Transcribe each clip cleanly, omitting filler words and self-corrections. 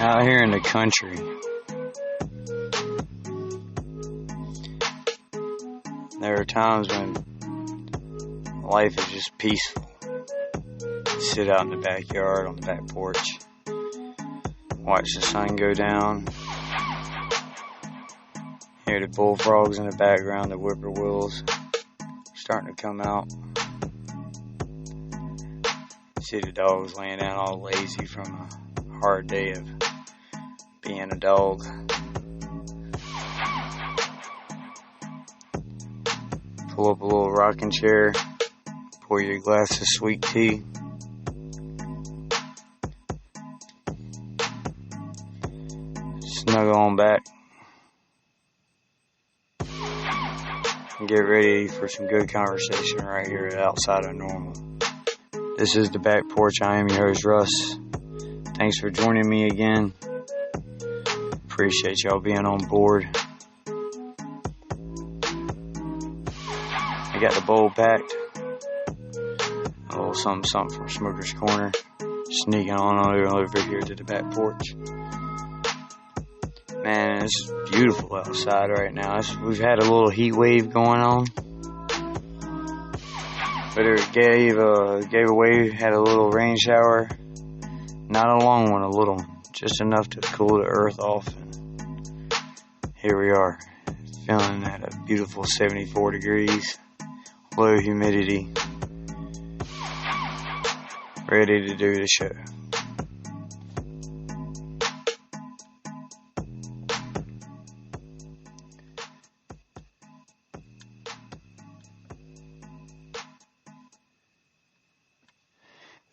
Out here in the country, there are times when life is just peaceful. Sit out in the backyard, on the back porch, watch the sun go down, hear the bullfrogs in the background, the whippoorwills starting to come out. See the dogs laying down all lazy from a hard day of being a dog. Pull up a little rocking chair, pour your glass of sweet tea. Snuggle on back. And get ready for some good conversation right here at Outside of Normal. This is the back porch. I am your host, Russ. Thanks for joining me again. Appreciate y'all being on board. I got the bowl packed. A little something from Smoker's Corner. Sneaking on over here to the back porch. Man, it's beautiful outside right now. We've had a little heat wave going on. But it gave away, had a little rain shower. Not a long one, a little. Just enough to cool the earth off. And here we are. Feeling at a beautiful 74 degrees. Low humidity. Ready to do the show.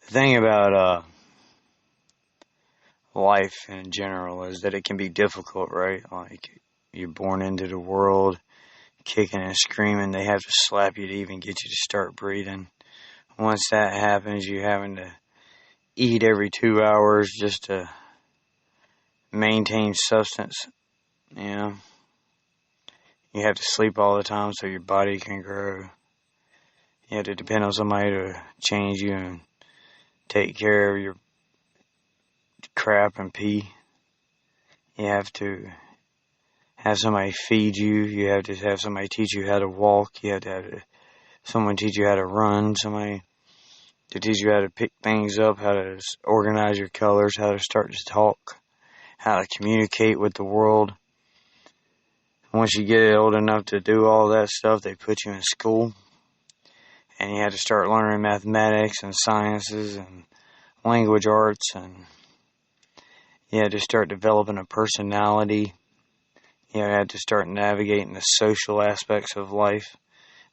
The thing about life in general is that it can be difficult, right? Like, you're born into the world kicking and screaming. They have to slap you to even get you to start breathing. Once that happens, you're having to eat every 2 hours just to maintain substance. You know, you have to sleep all the time so your body can grow. You have to depend on somebody to change you and take care of your crap and pee. You have to have somebody feed you. You have to have somebody teach you how to walk. You have to have someone teach you how to run. Somebody to teach you how to pick things up, how to organize your colors, how to start to talk, how to communicate with the world. Once you get old enough to do all that stuff, they put you in school. And you had to start learning mathematics and sciences and language arts, and you had to start developing a personality. You had to start navigating the social aspects of life,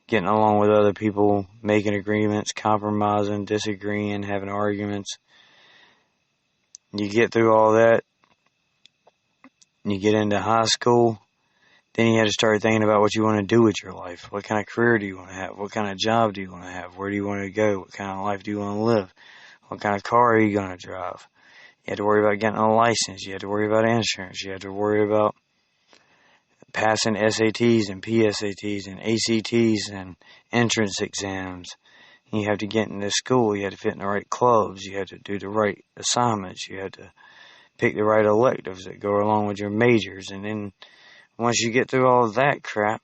getting along with other people, making agreements, compromising, disagreeing, having arguments. You get through all that, you get into high school. Then you had to start thinking about what you want to do with your life. What kind of career do you want to have? What kind of job do you want to have? Where do you want to go? What kind of life do you want to live? What kind of car are you going to drive? You had to worry about getting a license. You had to worry about insurance. You had to worry about passing SATs and PSATs and ACTs and entrance exams. You had to get into school. You had to fit in the right clubs. You had to do the right assignments. You had to pick the right electives that go along with your majors. And then once you get through all of that crap,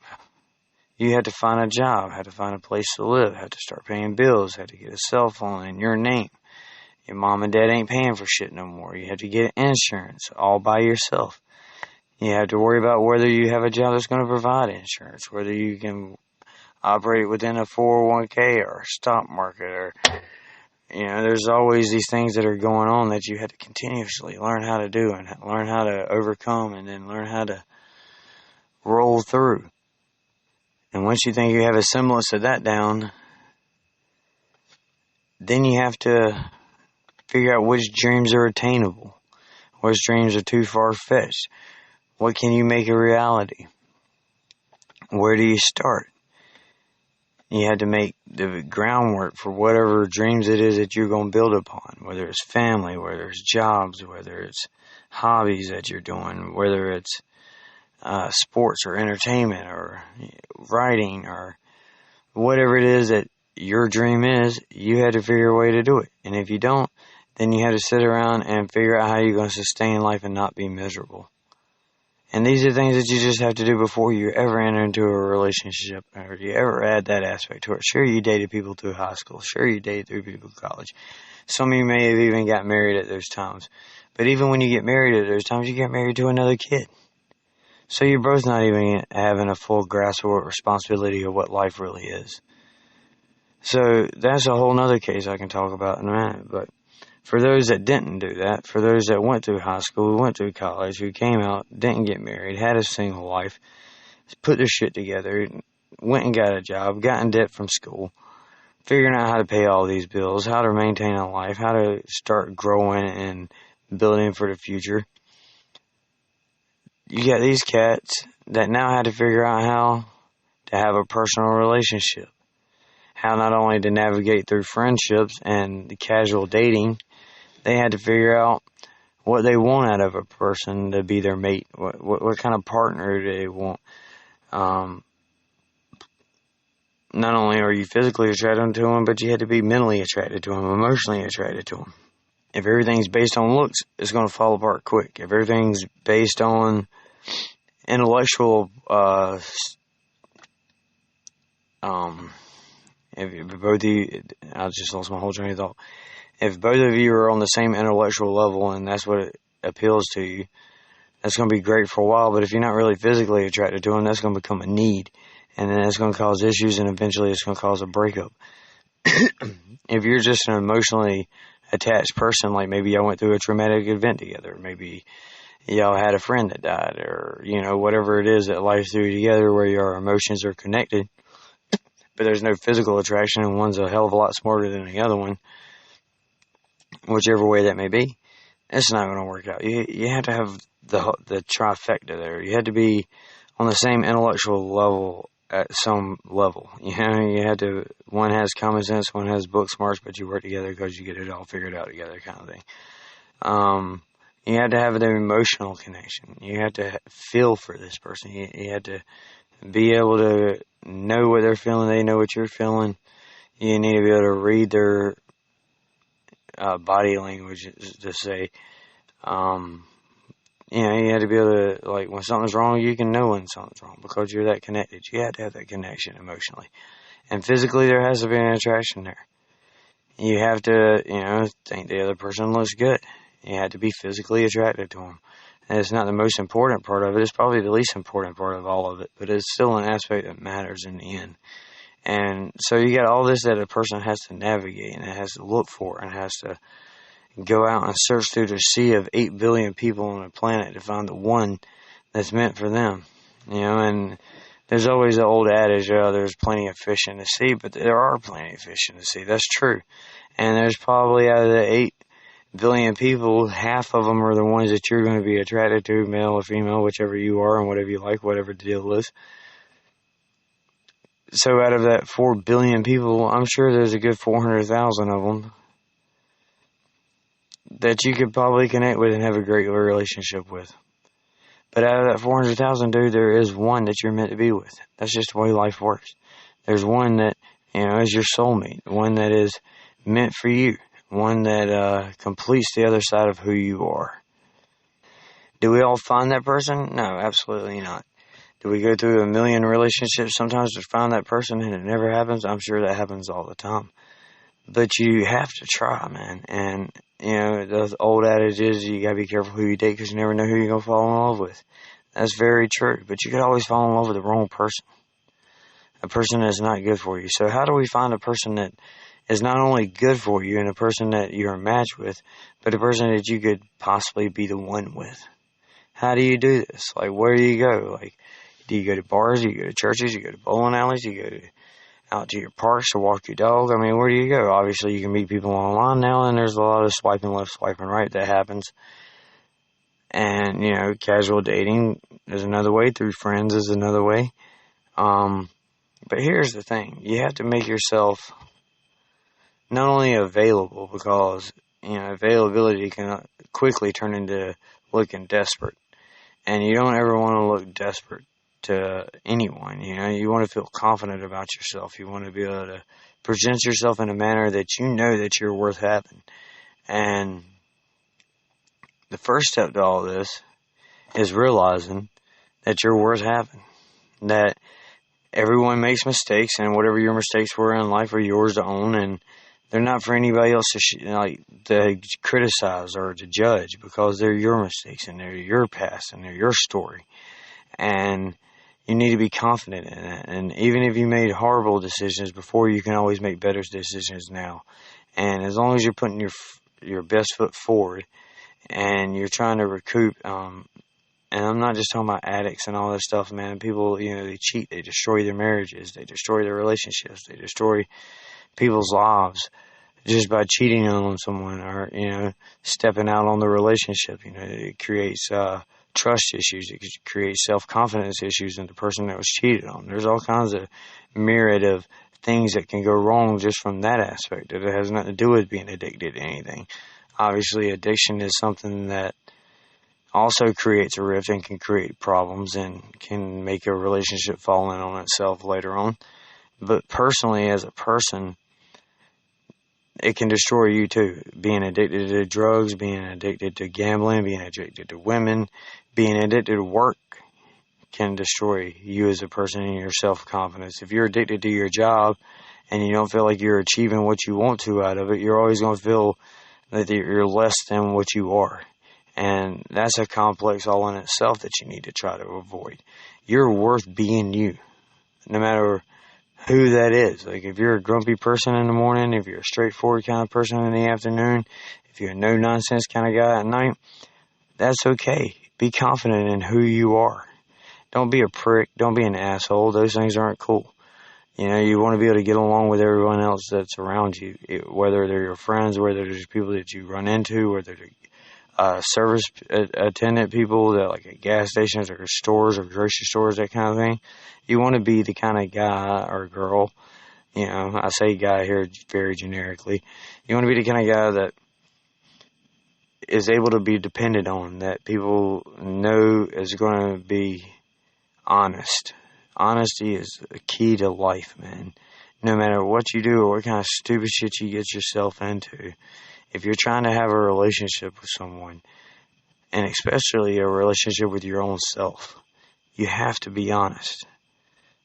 you had to find a job, had to find a place to live, had to start paying bills, had to get a cell phone in your name. Your mom and dad ain't paying for shit no more. You had to get insurance all by yourself. You had to worry about whether you have a job that's going to provide insurance, whether you can operate within a 401k or a stock market, or, you know, there's always these things that are going on that you had to continuously learn how to do and learn how to overcome, and then learn how to roll through. And once you think you have a semblance of that down, then you have to figure out which dreams are attainable, which dreams are too far-fetched. What can you make a reality? Where do you start? You had to make the groundwork for whatever dreams it is that you're going to build upon, whether it's family, whether it's jobs, whether it's hobbies that you're doing, whether it's sports or entertainment or writing or whatever it is that your dream is. You had to figure a way to do it. And if you don't, then you had to sit around and figure out how you're going to sustain life and not be miserable. And these are things that you just have to do before you ever enter into a relationship or you ever add that aspect to it. Sure, you dated people through high school. Sure, you dated through people through college. Some of you may have even got married at those times. But even when you get married at those times, you get married to another kid. So you're both not even having a full grasp or responsibility of what life really is. So that's a whole nother case I can talk about in a minute. But for those that didn't do that, for those that went through high school, went through college, who came out, didn't get married, had a single life, put their shit together, went and got a job, got in debt from school, figuring out how to pay all these bills, how to maintain a life, how to start growing and building for the future. You got these cats that now had to figure out how to have a personal relationship. How not only to navigate through friendships and the casual dating, they had to figure out what they want out of a person to be their mate. What kind of partner do they want? Not only are you physically attracted to them, but you had to be mentally attracted to them, emotionally attracted to them. If everything's based on looks, it's going to fall apart quick. If everything's based on intellectual, if both of you, I just lost my whole train of thought. If both of you are on the same intellectual level and that's what appeals to you, that's going to be great for a while. But if you're not really physically attracted to them, that's going to become a need. And then it's going to cause issues, and eventually it's going to cause a breakup. If you're just an emotionally attached person, like maybe y'all went through a traumatic event together, maybe y'all had a friend that died, or, whatever it is that life threw together where your emotions are connected, but there's no physical attraction, and one's a hell of a lot smarter than the other one, whichever way that may be, it's not going to work out. You have to have the trifecta there. You had to be on the same intellectual level at some level. You had to, one has common sense, one has book smarts, but you work together because you get it all figured out together kind of thing. You had to have the emotional connection. You had to feel for this person. You had to be able to know what they're feeling. They know what you're feeling. You need to be able to read their body language to say, you had to be able to, like, when something's wrong, you can know when something's wrong because you're that connected. You have to have that connection emotionally. And physically, there has to be an attraction there. You have to, think the other person looks good. You have to be physically attracted to them. And it's not the most important part of it. It's probably the least important part of all of it. But it's still an aspect that matters in the end. And so you got all this that a person has to navigate and has to look for and has to go out and search through the sea of 8 billion people on the planet to find the one that's meant for them. And there's always the old adage, there's plenty of fish in the sea, but there are plenty of fish in the sea. That's true. And there's probably out of the 8 billion people, half of them are the ones that you're going to be attracted to, male or female, whichever you are and whatever you like, whatever the deal is. So out of that 4 billion people, I'm sure there's a good 400,000 of them that you could probably connect with and have a great relationship with. But out of that 400,000, dude, there is one that you're meant to be with. That's just the way life works. There's one that, is your soulmate, one that is meant for you, one that completes the other side of who you are. Do we all find that person? No, absolutely not. Do we go through a million relationships sometimes to find that person and it never happens? I'm sure that happens all the time. But you have to try, man. And, the old adage is you gotta be careful who you date because you never know who you're gonna fall in love with. That's very true. But you could always fall in love with the wrong person. A person that's not good for you. So how do we find a person that is not only good for you and a person that you're a match with, but a person that you could possibly be the one with? How do you do this? Like, where do you go? Like, do you go to bars? Do you go to churches? You go to bowling alleys? You go out to your parks to walk your dog? I mean, where do you go? Obviously, you can meet people online now, and there's a lot of swiping left, swiping right that happens. And, casual dating is another way. Through friends is another way. But here's the thing. You have to make yourself not only available because, availability can quickly turn into looking desperate. And you don't ever want to look desperate to anyone. You want to feel confident about yourself. You want to be able to present yourself in a manner that you know that you're worth having. And the first step to all this is realizing that you're worth having. That everyone makes mistakes, and whatever your mistakes were in life are yours to own, and they're not for anybody else to criticize or to judge, because they're your mistakes and they're your past and they're your story. And you need to be confident in that. And even if you made horrible decisions before, you can always make better decisions now. And as long as you're putting your best foot forward and you're trying to recoup, and I'm not just talking about addicts and all that stuff, man. People, they cheat, they destroy their marriages, they destroy their relationships, they destroy people's lives just by cheating on someone or, stepping out on the relationship. It creates trust issues. It creates self-confidence issues in the person that was cheated on. There's all kinds of myriad of things that can go wrong just from that aspect. It has nothing to do with being addicted to anything. Obviously, addiction is something that also creates a rift and can create problems and can make a relationship fall in on itself later on. But personally, as a person, it can destroy you too. Being addicted to drugs, being addicted to gambling, being addicted to women, being addicted to work can destroy you as a person and your self-confidence. If you're addicted to your job and you don't feel like you're achieving what you want to out of it, you're always going to feel that you're less than what you are. And that's a complex all in itself that you need to try to avoid. You're worth being you, no matter who that is. Like, if you're a grumpy person in the morning, if you're a straightforward kind of person in the afternoon, if you're a no-nonsense kind of guy at night, that's okay. Be confident in who you are. Don't be a prick. Don't be an asshole. Those things aren't cool. You want to be able to get along with everyone else that's around you, whether they're your friends, whether they're people that you run into, whether they're service attendant people that like at gas stations or stores or grocery stores, that kind of thing. You want to be the kind of guy or girl, I say guy here very generically. You want to be the kind of guy that is able to be depended on, that people know is going to be honest. Honesty is the key to life, man. No matter what you do or what kind of stupid shit you get yourself into, if you're trying to have a relationship with someone, and especially a relationship with your own self, you have to be honest.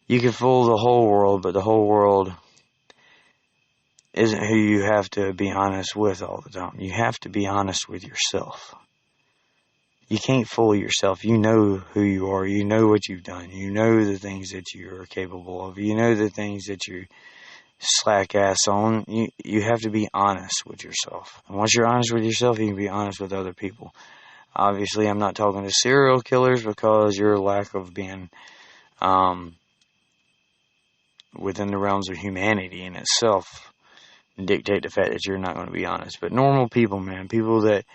You can fool the whole world, but the whole world isn't who you have to be honest with all the time. You have to be honest with yourself. You can't fool yourself. You know who you are. You know what you've done. You know the things that you are capable of. You know the things that you slack ass on. You have to be honest with yourself. And once you're honest with yourself, you can be honest with other people. Obviously, I'm not talking to serial killers, because your lack of being within the realms of humanity in itself dictate the fact that you're not going to be honest. But normal people, man, people that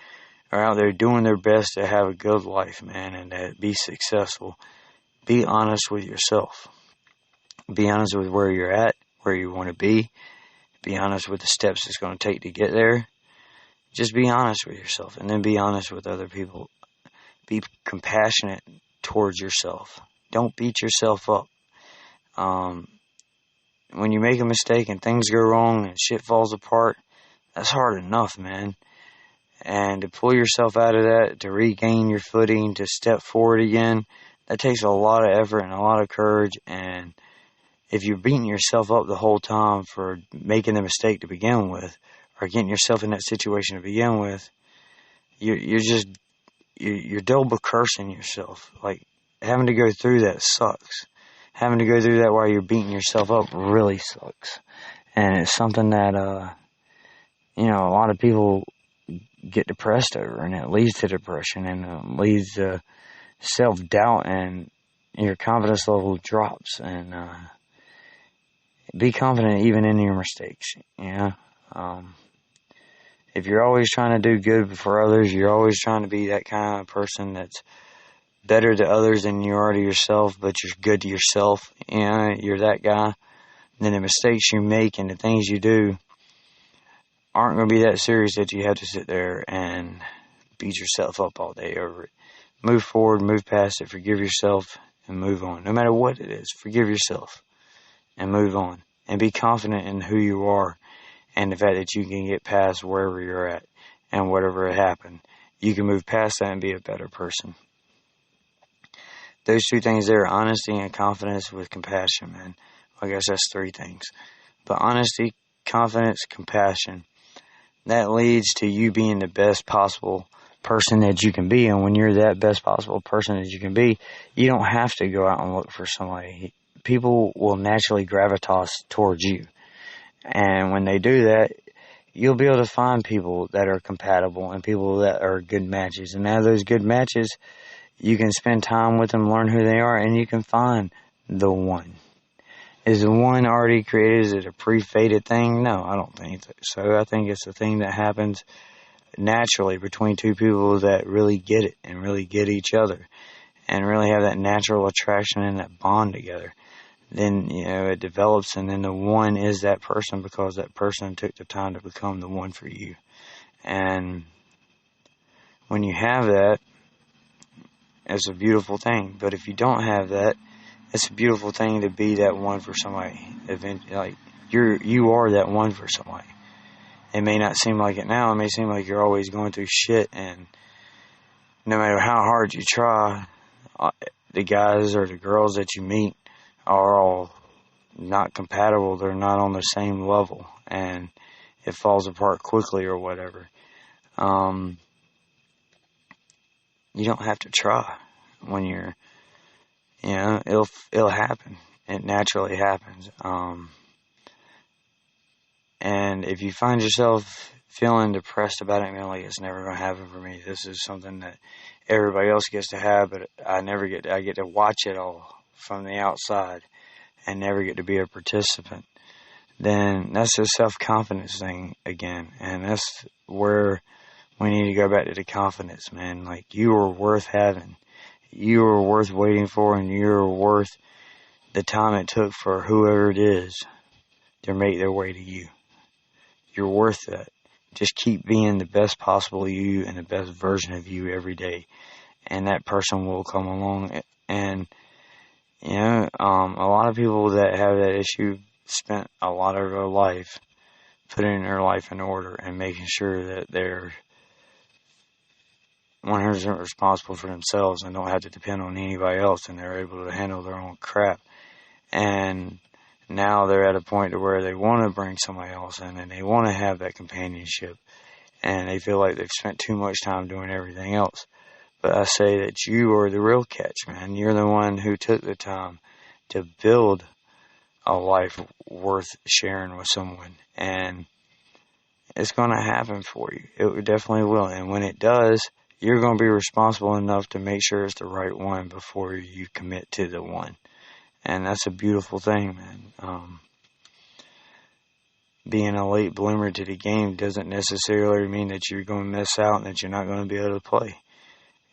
are out there doing their best to have a good life, man, and to be successful, be honest with yourself. Be honest with where you're at, where you want to be. Be honest with the steps it's going to take to get there. Just be honest with yourself, and then be honest with other people. Be compassionate towards yourself. Don't beat yourself up. When you make a mistake and things go wrong and shit falls apart, that's hard enough, man. And to pull yourself out of that, to regain your footing, to step forward again, that takes a lot of effort and a lot of courage. And if you're beating yourself up the whole time for making the mistake to begin with, or getting yourself in that situation to begin with, you're double cursing yourself. Like, having to go through that sucks. Having to go through that while you're beating yourself up really sucks. And it's something that, a lot of people get depressed over, and it leads to depression, and leads to self-doubt, and your confidence level drops. And be confident even in your mistakes, if you're always trying to do good for others, you're always trying to be that kind of person that's better to others than you are to yourself, but you're good to yourself, you're that guy, then the mistakes you make and the things you do aren't going to be that serious that you have to sit there and beat yourself up all day over it. Move forward, move past it, forgive yourself, and move on. No matter what it is, forgive yourself and move on. And be confident in who you are and the fact that you can get past wherever you're at. and whatever happened. You can move past that and be a better person. Those two things there, honesty and confidence with compassion, man. I guess that's three things. But honesty, confidence, compassion, that leads to you being the best possible person that you can be. And when you're that best possible person that you can be, you don't have to go out and look for somebody. People will naturally gravitate towards you. And when they do that, you'll be able to find people that are compatible and people that are good matches. And out of those good matches, you can spend time with them, learn who they are, and you can find the one. Is the one already created? Is it a pre-fated thing? No, I don't think so. I think it's a thing that happens naturally between two people that really get it and really get each other and really have that natural attraction and that bond together. Then, it develops, and then the one is that person because that person took the time to become the one for you. And when you have that, it's a beautiful thing. But if you don't have that, it's a beautiful thing to be that one for somebody. Like you are that one for somebody. It may not seem like it now. It may seem like you're always going through shit, and no matter how hard you try, the guys or the girls that you meet are all not compatible. They're not on the same level, and it falls apart quickly or whatever. You don't have to try when you're, it'll happen. It naturally happens. And if you find yourself feeling depressed about it, like it's never going to happen for me, this is something that everybody else gets to have, but I get to watch it all from the outside and never get to be a participant, then that's a self-confidence thing again. And that's where we need to go back to the confidence, man. Like, you are worth having. You are worth waiting for, and you're worth the time it took for whoever it is to make their way to you. You're worth that. Just keep being the best possible you and the best version of you every day. And that person will come along. And, a lot of people that have that issue spent a lot of their life putting their life in order and making sure that they're 100% responsible for themselves and don't have to depend on anybody else, and they're able to handle their own crap. And now they're at a point to where they want to bring somebody else in, and they want to have that companionship, and they feel like they've spent too much time doing everything else. But I say that you are the real catch, man. You're the one who took the time to build a life worth sharing with someone, and it's going to happen for you. It definitely will. And when it does, you're going to be responsible enough to make sure it's the right one before you commit to the one. And that's a beautiful thing, man. Being a late bloomer to the game doesn't necessarily mean that you're going to miss out and that you're not going to be able to play.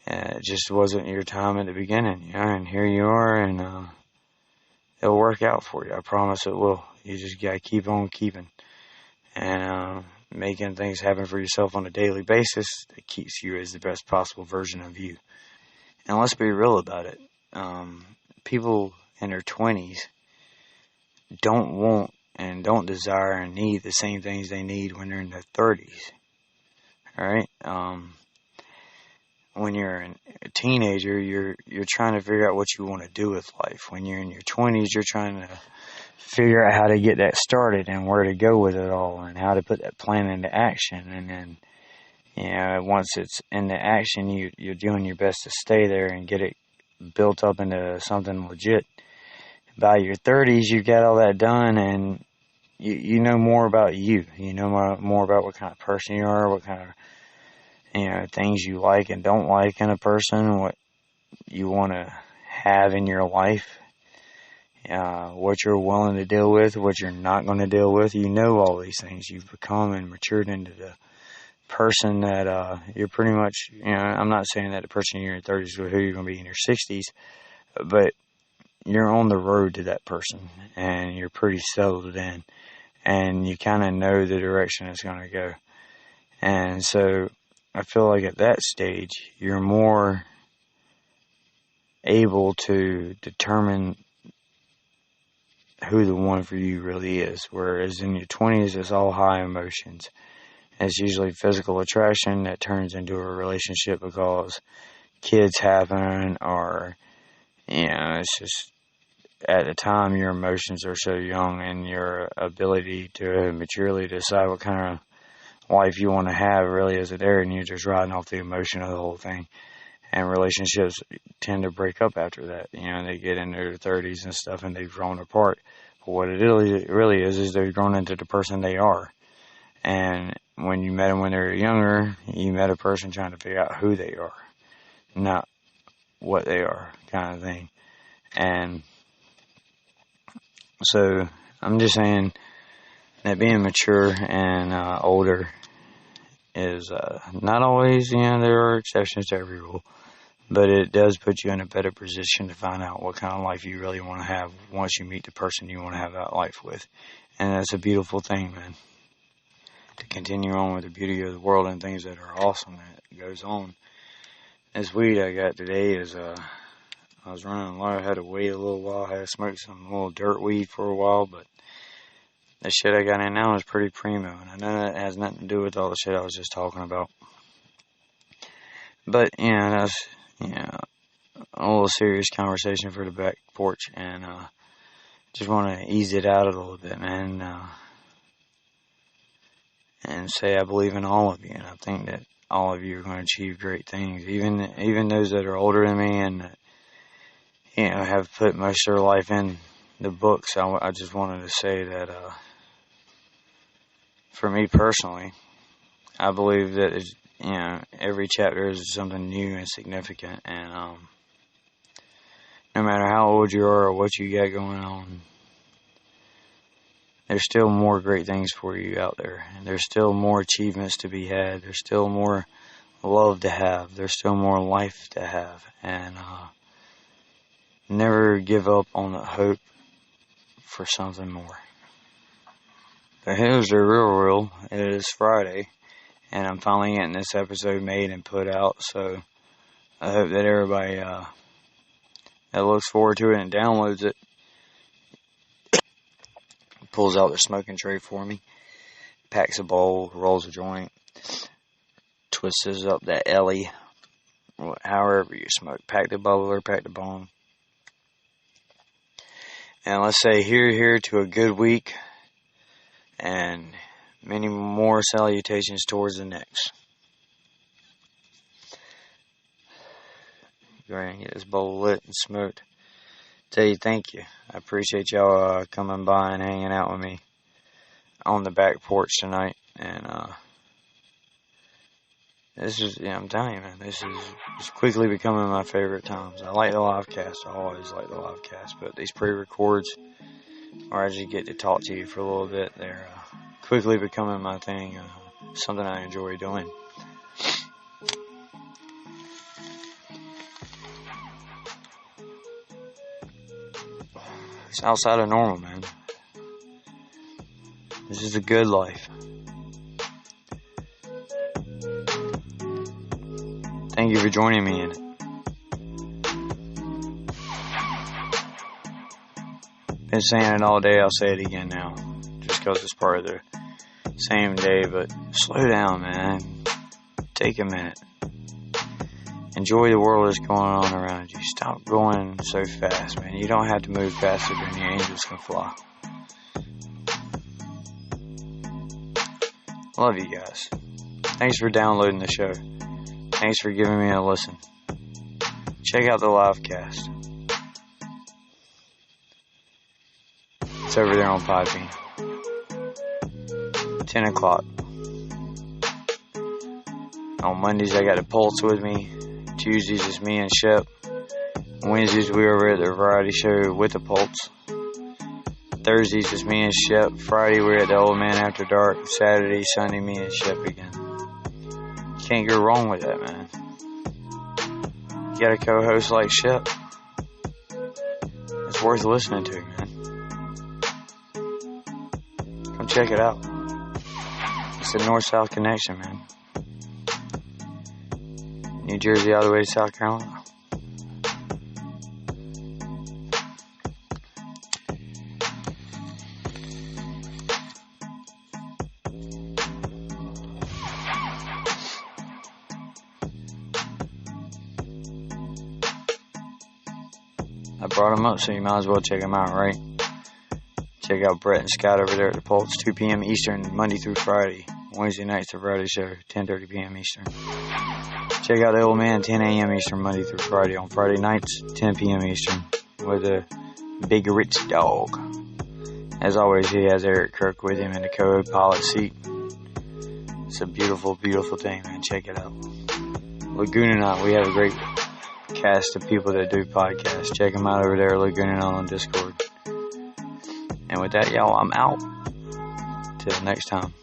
It just wasn't your time at the beginning, and here you are, and it'll work out for you. I promise it will. You just got to keep on keeping and making things happen for yourself on a daily basis that keeps you as the best possible version of you. And let's be real about it. People in their 20s don't want and don't desire and need the same things they need when they're in their 30s. Alright? When you're a teenager, you're trying to figure out what you want to do with life. When you're in your 20s, you're trying to figure out how to get that started and where to go with it all and how to put that plan into action. And then, once it's into action, you're doing your best to stay there and get it built up into something legit. By your 30s, you got all that done, and you know more about you. You know more about what kind of person you are, what kind of things you like and don't like in a person, what you want to have in your life, what you're willing to deal with, what you're not going to deal with. You know all these things. You've become and matured into the person that you're pretty much, I'm not saying that the person in your 30s is who you're going to be in your 60s, but you're on the road to that person, and you're pretty settled in, and you kind of know the direction it's going to go. And so I feel like at that stage, you're more able to determine who the one for you really is. Whereas in your 20s, it's all high emotions. it's usually physical attraction that turns into a relationship because kids happen, or, it's just at the time your emotions are so young and your ability to maturely decide what kind of life you want to have really isn't there, and you're just riding off the emotion of the whole thing. And relationships tend to break up after that. They get into their 30s and stuff, and they've grown apart. But what it really is they've grown into the person they are. And when you met them when they were younger, you met a person trying to figure out who they are, not what they are, kind of thing. And so I'm just saying that being mature and older is not always, there are exceptions to every rule, but it does put you in a better position to find out what kind of life you really want to have once you meet the person you want to have that life with. And that's a beautiful thing, man. To continue on with the beauty of the world and things that are awesome that goes on. This weed I got today is, I was running low, I had to wait a little while, I had to smoke some little dirt weed for a while, but the shit I got in now is pretty primo, and I know that has nothing to do with all the shit I was just talking about. But, that's, a little serious conversation for the back porch, and just want to ease it out a little bit, man, and say I believe in all of you, and I think that all of you are going to achieve great things, even those that are older than me and that, have put most of their life in the books. I just wanted to say that, for me personally, I believe that, every chapter is something new and significant, and no matter how old you are or what you got going on, there's still more great things for you out there. And there's still more achievements to be had. There's still more love to have. There's still more life to have. And never give up on the hope for something more. But here's the real. It is Friday, and I'm finally getting this episode made and put out. So I hope that everybody that looks forward to it and downloads it pulls out their smoking tray for me, packs a bowl, rolls a joint, twists up that Ellie, however you smoke, pack the bubbler, pack the bone. And let's say here to a good week, and many more salutations towards the next. Go ahead and get this bowl lit and smoked. Tell you thank you. I appreciate y'all coming by and hanging out with me on the back porch tonight. And this is, I'm telling you, man, this is quickly becoming my favorite times. I like the live cast. I always like the live cast, but these pre-records where I just get to talk to you for a little bit, they're quickly becoming my thing, something I enjoy doing. It's outside of normal, man. This is a good life. Thank you for joining me in it. Been saying it all day, I'll say it again now. Just because it's part of the same day, but slow down, man. Take a minute. Enjoy the world that's going on around you. Stop going so fast, man. You don't have to move faster than the angels can fly. Love you guys. Thanks for downloading the show. Thanks for giving me a listen. Check out the live cast. It's over there on Podbean. 10 o'clock. On Mondays, I got the Pulse with me. Tuesdays, it's me and Shep. Wednesdays, we're over at the variety show with the Pulse. Thursdays, it's me and Shep. Friday, we're at the Old Man After Dark. Saturday, Sunday, me and Shep again. Can't go wrong with that, man. You got a co-host like Shep. It's worth listening to, man. Come check it out. It's the North-South connection, man. New Jersey all the way to South Carolina. I brought them up, so you might as well check them out, right? Check out Brett and Scott over there at the Porch, 2 p.m. Eastern, Monday through Friday. Wednesday night's the Friday show, 10:30 p.m. Eastern. Check out the Old Man, 10 a.m. Eastern, Monday through Friday. On Friday nights, 10 p.m. Eastern, with a big rich dog. As always, he has Eric Kirk with him in the co-pilot seat. It's a beautiful, beautiful thing, man. Check it out. Lagoonanaut, we have a great cast of people that do podcasts. Check them out over there, Lagoonanaut on Discord. And with that, y'all, I'm out. Till next time.